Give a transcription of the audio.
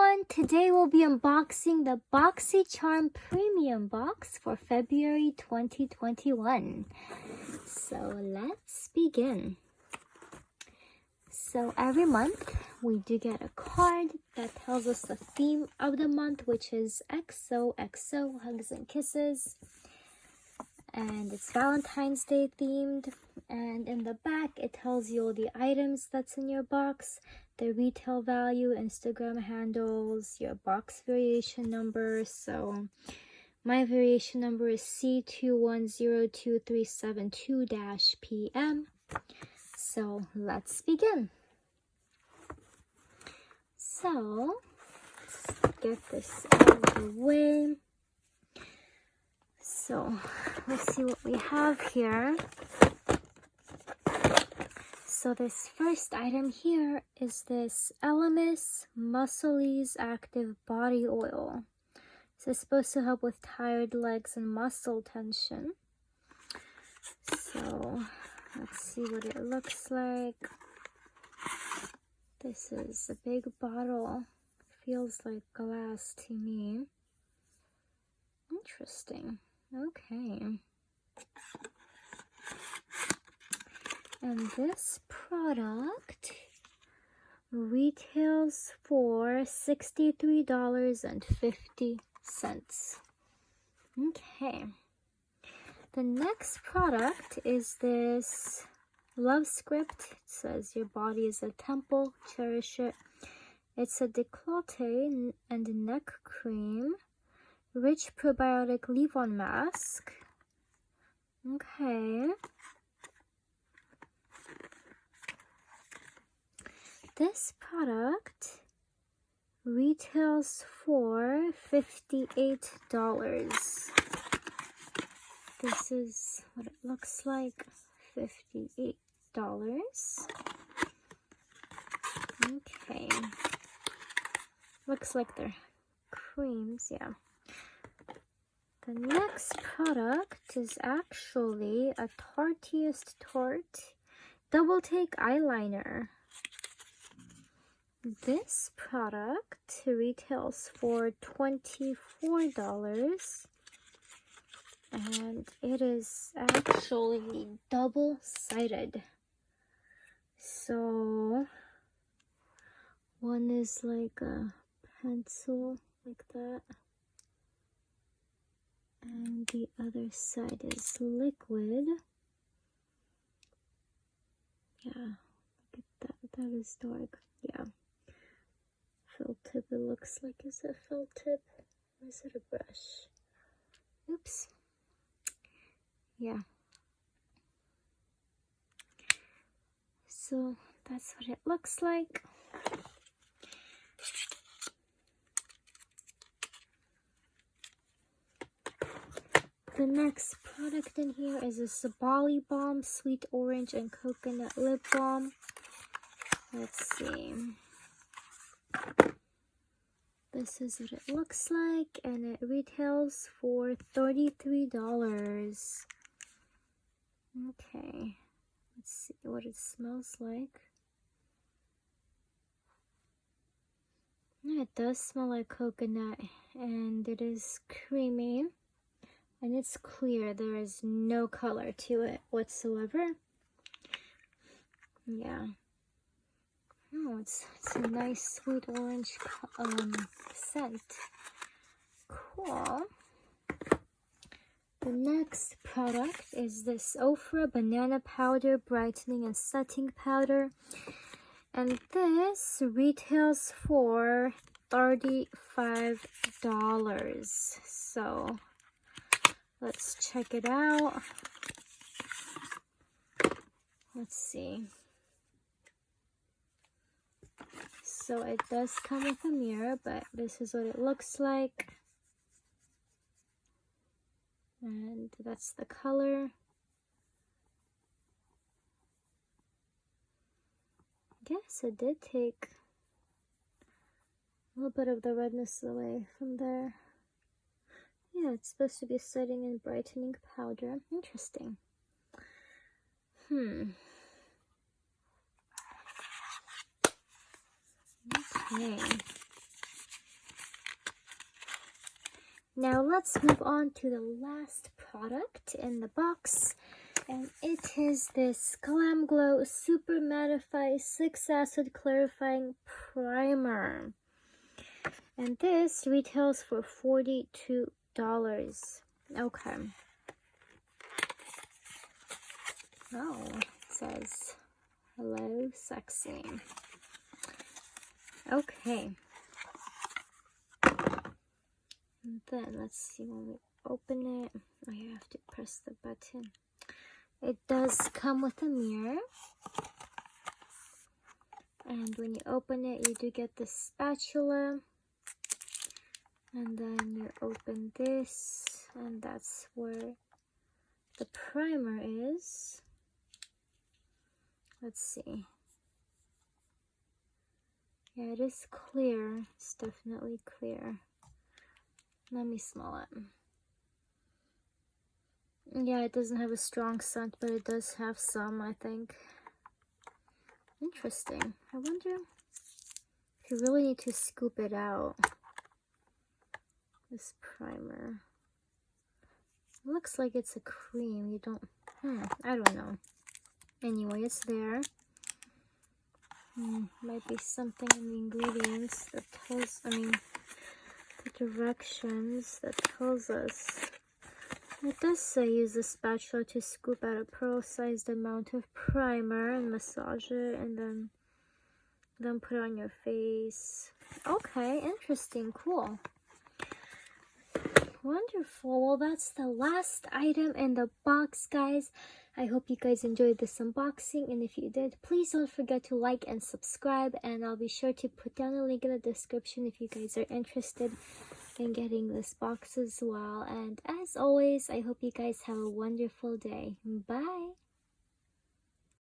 everyone! Today we'll be unboxing the BoxyCharm Premium Box for February 2021. So let's begin. So every month we do get a card that tells us the theme of the month, which is XOXO, Hugs and Kisses. And it's Valentine's Day themed. And in the back it tells you all the items that's in your box, the retail value, Instagram handles, your box variation number. So my variation number is C2102372-PM. So let's begin. So let's get this out of the way. So let's see what we have here. So this first item here is this Elemis Muscle-Ease Active Body Oil. So it's supposed to help with tired legs and muscle tension. So let's see what it looks like. This is a big bottle. Feels like glass to me. Interesting. Okay. And this product retails for $63.50. Okay. The next product is this Love Script. It says your body is a temple, cherish it. It's a décolleté and neck cream. Rich probiotic leave-on mask. Okay. This product retails for $58. This is what it looks like. $58. Okay. Looks like they're creams, yeah. The next product is actually a Tarteist Tarte Double Take Eyeliner. This product retails for $24, and it is actually double-sided. So one is like a pencil like that, and the other side is liquid. Yeah, look at that. That is dark. Yeah. Felt tip, it looks like. Is it felt tip or is it a brush? Oops. Yeah. So that's what it looks like. The next product in here is a Sabali Balm Sweet Orange and Coconut Lip Balm. Let's see. This is what it looks like, and it retails for $33. Okay, let's see what it smells like. Yeah, it does smell like coconut, and it is creamy, and it's clear. There is no color to it whatsoever. Yeah. Oh, it's a nice sweet orange scent. Cool. The next product is this Ofra Banana Powder Brightening and Setting Powder. And this retails for $35. So let's check it out. Let's see. So it does come with a mirror, but this is what it looks like. And that's the color. I guess it did take a little bit of the redness away from there. Yeah, it's supposed to be setting and brightening powder. Interesting. Okay. Now let's move on to the last product in the box, and it is this Glam Glow Super Mattify 6 Acid Clarifying Primer, and this retails for $42. Okay. Oh, it says hello sexy. Okay. And then let's see, when we open it, I have to press the button. It does come with a mirror. And when you open it, you do get the spatula. And then you open this, and that's where the primer is. Let's see. Yeah, it is clear. It's definitely clear. Let me smell it. Yeah, it doesn't have a strong scent, but it does have some, I think. Interesting. I wonder if you really need to scoop it out. This primer. It looks like it's a cream. You don't... I don't know. Anyway, it's there. Might be something in the ingredients that tells... the directions that tells us. It does say use a spatula to scoop out a pearl-sized amount of primer and massage it, and then put it on your face. Okay, interesting, cool. Wonderful. Well, that's the last item in the box, guys. I hope you guys enjoyed this unboxing, and if you did, please don't forget to like and subscribe, and I'll be sure to put down a link in the description if you guys are interested in getting this box as well. And as always, I hope you guys have a wonderful day. Bye!